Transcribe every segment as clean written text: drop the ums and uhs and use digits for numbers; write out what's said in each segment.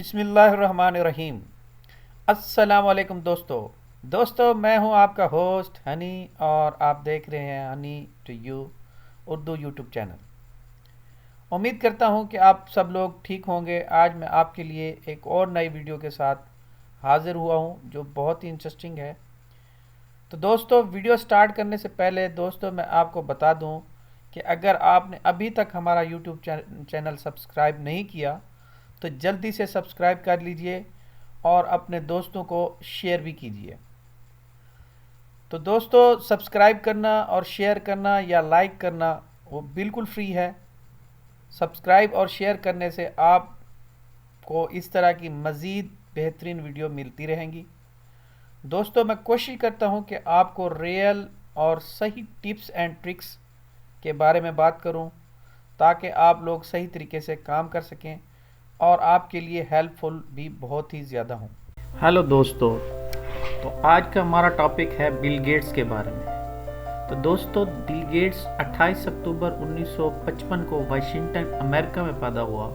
بسم اللہ الرحمن الرحیم۔ السلام علیکم دوستو میں ہوں آپ کا ہوسٹ ہنی اور آپ دیکھ رہے ہیں honey to you Urdu YouTube channel. امید کرتا ہوں کہ آپ سب لوگ ٹھیک ہوں گے۔ آج میں آپ کے لیے ایک اور نئی ویڈیو کے ساتھ حاضر ہوا ہوں جو بہت ہی انٹرسٹنگ ہے۔ تو دوستو ویڈیو سٹارٹ کرنے سے پہلے میں آپ کو بتا دوں کہ اگر آپ نے ابھی تک ہمارا یوٹیوب چینل سبسکرائب نہیں کیا تو جلدی سے سبسکرائب کر لیجئے اور اپنے دوستوں کو شیئر بھی کیجئے۔ تو دوستو سبسکرائب کرنا اور شیئر کرنا یا لائک کرنا وہ بالکل فری ہے۔ سبسکرائب اور شیئر کرنے سے آپ کو اس طرح کی مزید بہترین ویڈیو ملتی رہیں گی۔ دوستو میں کوشش کرتا ہوں کہ آپ کو ریئل اور صحیح ٹپس اینڈ ٹرکس کے بارے میں بات کروں تاکہ آپ لوگ صحیح طریقے سے کام کر سکیں اور آپ کے لیے ہیلپ فل بھی بہت ہی زیادہ ہوں۔ ہیلو دوستو، تو آج کا ہمارا ٹاپک ہے بل گیٹس کے بارے میں۔ تو دوستو بل گیٹس 28 اکتوبر 1955 کو واشنگٹن امریکہ میں پیدا ہوا،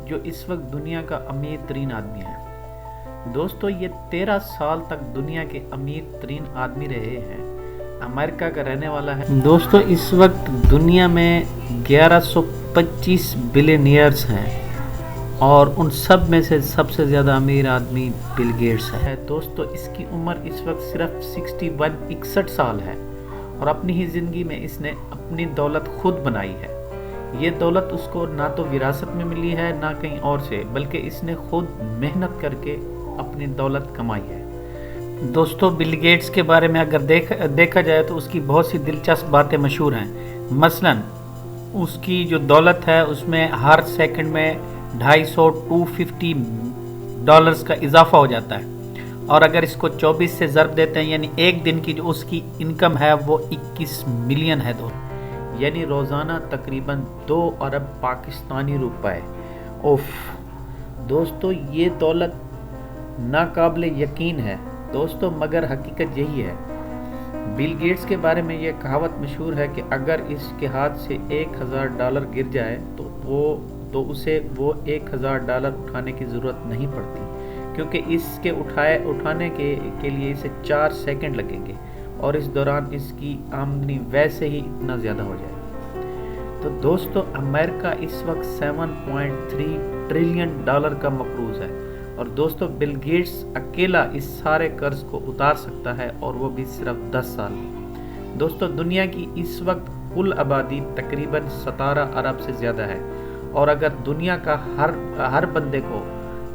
جو اس وقت دنیا کا امیر ترین آدمی ہے۔ دوستو یہ 13 سال تک دنیا کے امیر ترین آدمی رہے ہیں، امریکہ کا رہنے والا ہے۔ دوستو اس وقت دنیا میں 1125 بلینئرز ہیں اور ان سب میں سے سب سے زیادہ امیر آدمی بل گیٹس ہے۔ دوستو اس کی عمر اس وقت صرف 61 سال ہے اور اپنی ہی زندگی میں اس نے اپنی دولت خود بنائی ہے۔ یہ دولت اس کو نہ تو وراثت میں ملی ہے نہ کہیں اور سے، بلکہ اس نے خود محنت کر کے اپنی دولت کمائی ہے۔ دوستو بل گیٹس کے بارے میں اگر دیکھا جائے تو اس کی بہت سی دلچسپ باتیں مشہور ہیں۔ مثلا اس کی جو دولت ہے اس میں ہر سیکنڈ میں $250 کا اضافہ ہو جاتا ہے، اور اگر اس کو 24 سے ضرب دیتے ہیں یعنی ایک دن کی جو اس کی انکم ہے وہ 21 ملین ہے، یعنی روزانہ تقریباً 2 ارب پاکستانی روپے۔ دوستو یہ دولت ناقابل یقین ہے دوستو، مگر حقیقت یہی ہے۔ بل گیٹس کے بارے میں یہ کہاوت مشہور ہے کہ اگر اس کے ہاتھ سے $1000 گر جائے تو اسے وہ $1000 اٹھانے کی ضرورت نہیں پڑتی، کیونکہ اس کے اٹھانے کے لیے اسے 4 سیکنڈ لگیں گے اور اس دوران اس کی آمدنی ویسے ہی اتنا زیادہ ہو جائے گی۔ تو دوستو امریکہ اس وقت $7.3 ٹریلین کا مقروض ہے، اور دوستو بل گیٹس اکیلا اس سارے قرض کو اتار سکتا ہے، اور وہ بھی صرف 10 سال میں۔ دوستو دنیا کی اس وقت کل آبادی تقریباً 17 ارب سے زیادہ ہے، اور اگر دنیا کا ہر بندے کو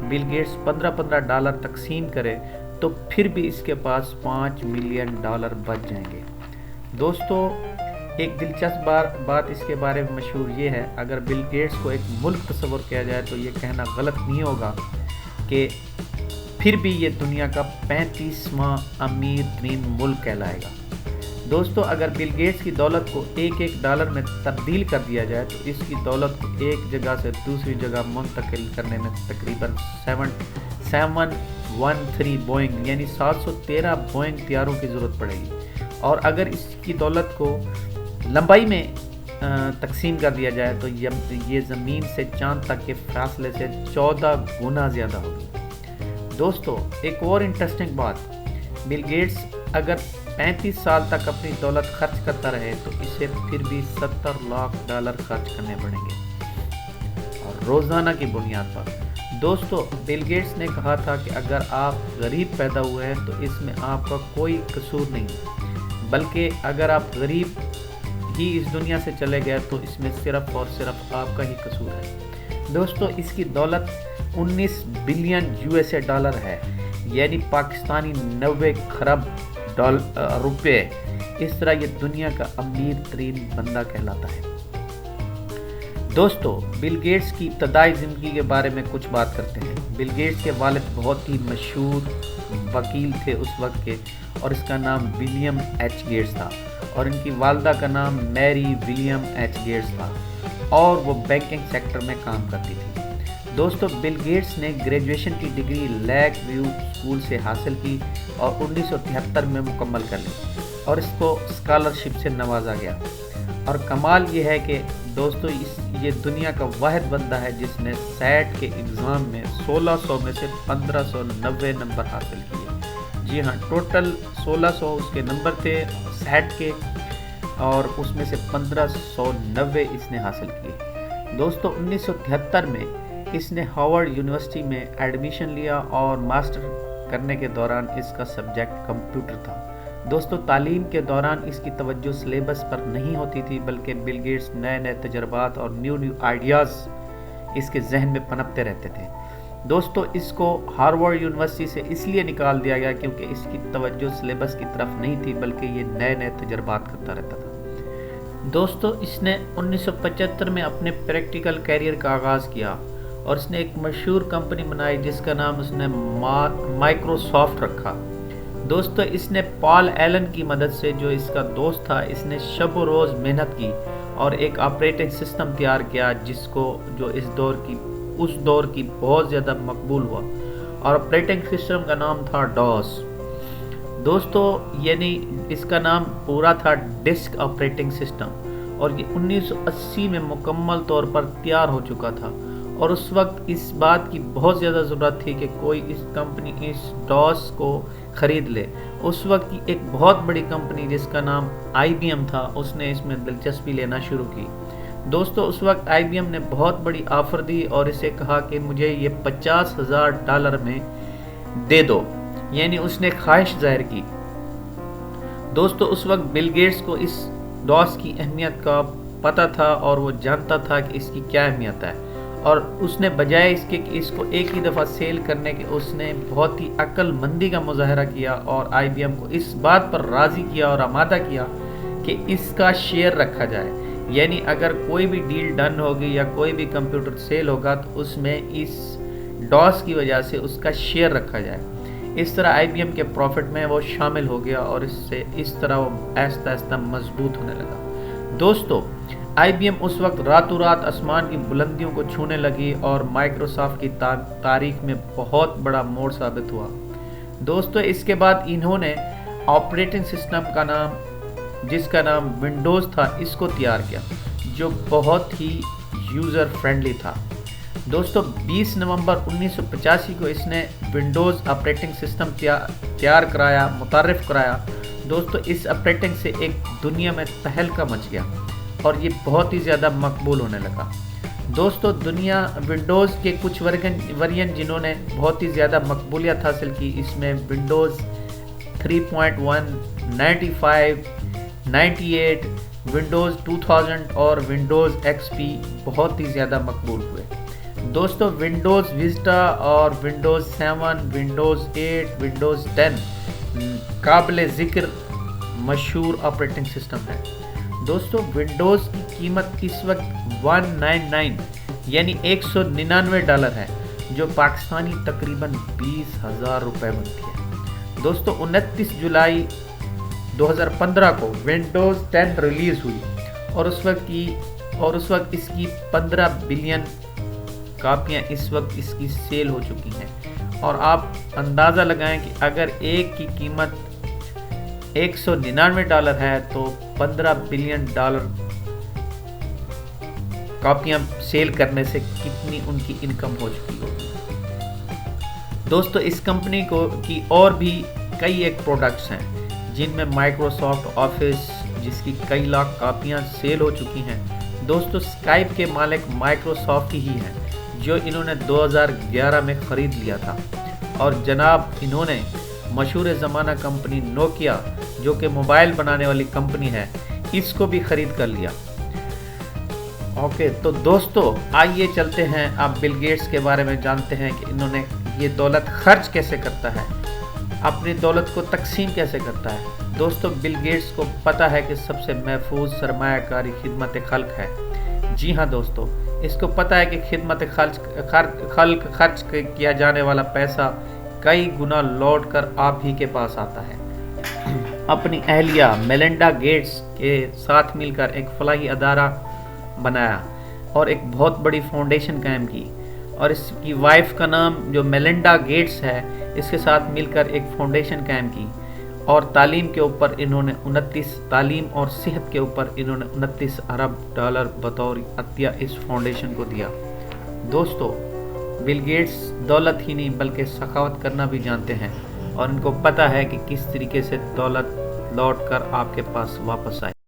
بل گیٹس $15 تقسیم کرے تو پھر بھی اس کے پاس $5 ملین بچ جائیں گے۔ دوستو ایک دلچسپ بات اس کے بارے میں مشہور یہ ہے، اگر بل گیٹس کو ایک ملک تصور کیا جائے تو یہ کہنا غلط نہیں ہوگا کہ پھر بھی یہ دنیا کا 35واں امیر ترین ملک کہلائے گا۔ دوستو اگر بل گیٹس کی دولت کو $1 میں تبدیل کر دیا جائے تو اس کی دولت کو ایک جگہ سے دوسری جگہ منتقل کرنے میں تقریباً 713 بوئنگ یعنی 713 بوئنگ طیاروں کی ضرورت پڑے گی، اور اگر اس کی دولت کو لمبائی میں تقسیم کر دیا جائے تو یہ زمین سے چاند تک کے فاصلے سے 14 گنا زیادہ ہوگی۔ دوستو ایک اور انٹرسٹنگ بات، بل گیٹس اگر 35 سال تک اپنی دولت خرچ کرتا رہے تو اسے پھر بھی $70 لاکھ خرچ کرنے پڑیں گے، اور روزانہ کی بنیاد پر۔ دوستو بل گیٹس نے کہا تھا کہ اگر آپ غریب پیدا ہوئے ہیں تو اس میں آپ کا کوئی قصور نہیں، بلکہ اگر آپ غریب ہی اس دنیا سے چلے گئے تو اس میں صرف اور صرف آپ کا ہی قصور ہے۔ دوستو اس کی دولت $19 بلین ہے، یعنی پاکستانی 90 کھرب روپے۔ اس طرح یہ دنیا کا امیر ترین بندہ کہلاتا ہے۔ دوستو بل گیٹس کی ابتدائی زندگی کے بارے میں کچھ بات کرتے ہیں۔ بل گیٹس کے والد بہت ہی مشہور وکیل تھے اس وقت کے، اور اس کا نام ولیم ایچ گیٹس تھا، اور ان کی والدہ کا نام میری ولیم ایچ گیٹس تھا، اور وہ بینکنگ سیکٹر میں کام کرتی تھی۔ دوستو بل گیٹس نے گریجویشن کی ڈگری لیک ویو اسکول سے حاصل کی اور 1973 میں مکمل کر لی، اور اس کو اسکالرشپ سے نوازا گیا۔ اور کمال یہ ہے کہ دوستو یہ دنیا کا واحد بندہ ہے جس نے سیٹ کے ایگزام میں 1600 میں سے 1590 نمبر حاصل کیے۔ جی ہاں، ٹوٹل 1600 اس کے نمبر تھے سیٹ کے، اور اس میں سے 1590 اس نے حاصل کیے۔ دوستو 1973 میں اس نے ہارورڈ یونیورسٹی میں ایڈمیشن لیا اور ماسٹر کرنے کے دوران اس کا سبجیکٹ کمپیوٹر تھا۔ دوستو تعلیم کے دوران اس کی توجہ سلیبس پر نہیں ہوتی تھی، بلکہ بل گیٹس نئے نئے تجربات اور نیو آئیڈیاز اس کے ذہن میں پنپتے رہتے تھے۔ دوستو اس کو ہارورڈ یونیورسٹی سے اس لیے نکال دیا گیا کیونکہ اس کی توجہ سلیبس کی طرف نہیں تھی، بلکہ یہ نئے نئے تجربات کرتا رہتا تھا۔ دوستو اس نے 1975 میں اپنے پریکٹیکل کیریئر کا آغاز کیا اور اس نے ایک مشہور کمپنی بنائی جس کا نام اس نے مائکروسافٹ رکھا۔ دوستو اس نے پال ایلن کی مدد سے، جو اس کا دوست تھا، اس نے شب و روز محنت کی اور ایک آپریٹنگ سسٹم تیار کیا جو اس دور کی بہت زیادہ مقبول ہوا، اور آپریٹنگ سسٹم کا نام تھا ڈاس۔ دوستو یعنی اس کا نام پورا تھا ڈسک آپریٹنگ سسٹم، اور یہ 1980 میں مکمل طور پر تیار ہو چکا تھا، اور اس وقت اس بات کی بہت زیادہ ضرورت تھی کہ کوئی اس کمپنی اس ڈاس کو خرید لے۔ اس وقت کی ایک بہت بڑی کمپنی جس کا نام آئی بی ایم تھا، اس نے اس میں دلچسپی لینا شروع کی۔ دوستو اس وقت آئی بی ایم نے بہت بڑی آفر دی اور اسے کہا کہ مجھے یہ $50,000 میں دے دو، یعنی اس نے خواہش ظاہر کی۔ دوستو اس وقت بل گیٹس کو اس ڈاس کی اہمیت کا پتہ تھا اور وہ جانتا تھا کہ اس کی کیا اہمیت ہے، اور اس نے بجائے اس کے کہ اس کو ایک ہی دفعہ سیل کرنے کے، اس نے بہت ہی عقل مندی کا مظاہرہ کیا اور آئی بی ایم کو اس بات پر راضی کیا اور آمادہ کیا کہ اس کا شیئر رکھا جائے، یعنی اگر کوئی بھی ڈیل ڈن ہوگی یا کوئی بھی کمپیوٹر سیل ہوگا تو اس میں اس ڈاس کی وجہ سے اس کا شیئر رکھا جائے۔ اس طرح آئی بی ایم کے پروفٹ میں وہ شامل ہو گیا اور اس طرح وہ آہستہ آہستہ مضبوط ہونے لگا۔ دوستو آئی بی ایم اس وقت راتوں رات آسمان کی بلندیوں کو چھونے لگی اور مائکروسافٹ کی تاریخ میں بہت بڑا موڑ ثابت ہوا۔ دوستو اس کے بعد انہوں نے آپریٹنگ سسٹم کا نام، جس کا نام ونڈوز تھا، اس کو تیار کیا، جو بہت ہی یوزر فرینڈلی تھا۔ دوستو 20 نومبر 1985 کو اس نے ونڈوز آپریٹنگ سسٹم متعارف کرایا۔ دوستو اس آپریٹنگ سے ایک دنیا میں تہلکہ مچ گیا اور یہ بہت ہی زیادہ مقبول ہونے لگا۔ دوستو ونڈوز کے کچھ ورژن جنہوں نے بہت ہی زیادہ مقبولیت حاصل کی، اس میں ونڈوز 3.1، 95، 98، ونڈوز 2000 اور ونڈوز ایکس پی بہت ہی زیادہ مقبول ہوئے۔ دوستو ونڈوز وسٹا اور ونڈوز 7، ونڈوز 8، ونڈوز 10 قابل ذکر مشہور آپریٹنگ سسٹم ہے۔ دوستو ونڈوز کی قیمت اس وقت 199 یعنی $199 ہے، جو پاکستانی تقریباً 20,000 روپے بنتی ہے۔ دوستو 29 جولائی 2015 کو ونڈوز 10 ریلیز ہوئی اور اس وقت اس کی 15 بلین کاپیاں اس وقت اس کی سیل ہو چکی ہیں، اور آپ اندازہ لگائیں کہ اگر ایک کی قیمت $199 ہے تو $15 بلین کاپیاں سیل کرنے سے کتنی ان کی انکم ہو چکی ہوگی۔ دوستو اس کمپنی کی اور بھی کئی ایک پروڈکٹس ہیں جن میں مائکروسافٹ آفس، جس کی کئی لاکھ کاپیاں سیل ہو چکی ہیں۔ دوستو اسکائپ کے مالک مائکروسافٹ ہی ہیں، جو انہوں نے 2011 میں خرید لیا تھا، اور جناب انہوں نے مشہور زمانہ کمپنی نوکیا، جو کہ موبائل بنانے والی کمپنی ہے، اس کو بھی خرید کر لیا۔ اوکے، تو دوستو آئیے چلتے ہیں، آپ بل گیٹس کے بارے میں جانتے ہیں کہ انہوں نے یہ دولت خرچ کیسے کرتا ہے، اپنی دولت کو تقسیم کیسے کرتا ہے۔ دوستو بل گیٹس کو پتہ ہے کہ سب سے محفوظ سرمایہ کاری خدمت خلق ہے۔ جی ہاں دوستو، اس کو پتہ ہے کہ خدمت خلق خرچ کیا جانے والا پیسہ کئی گنا لوٹ کر آپ ہی کے پاس آتا ہے۔ اپنی اہلیہ میلنڈا گیٹس کے ساتھ مل کر ایک فلاحی ادارہ بنایا اور ایک بہت بڑی فاؤنڈیشن قائم کی، اور اس کی وائف کا نام جو میلنڈا گیٹس ہے، اس کے ساتھ مل کر ایک فاؤنڈیشن قائم کی، اور تعلیم کے اوپر انہوں نے 29 تعلیم اور صحت کے اوپر انہوں نے 29 ارب ڈالر بطور عطیہ اس فاؤنڈیشن کو دیا۔ دوستو، بل گیٹس دولت ہی نہیں بلکہ سخاوت کرنا بھی جانتے ہیں، اور ان کو پتہ ہے کہ کس طریقے سے دولت لوٹ کر آپ کے پاس واپس آئے۔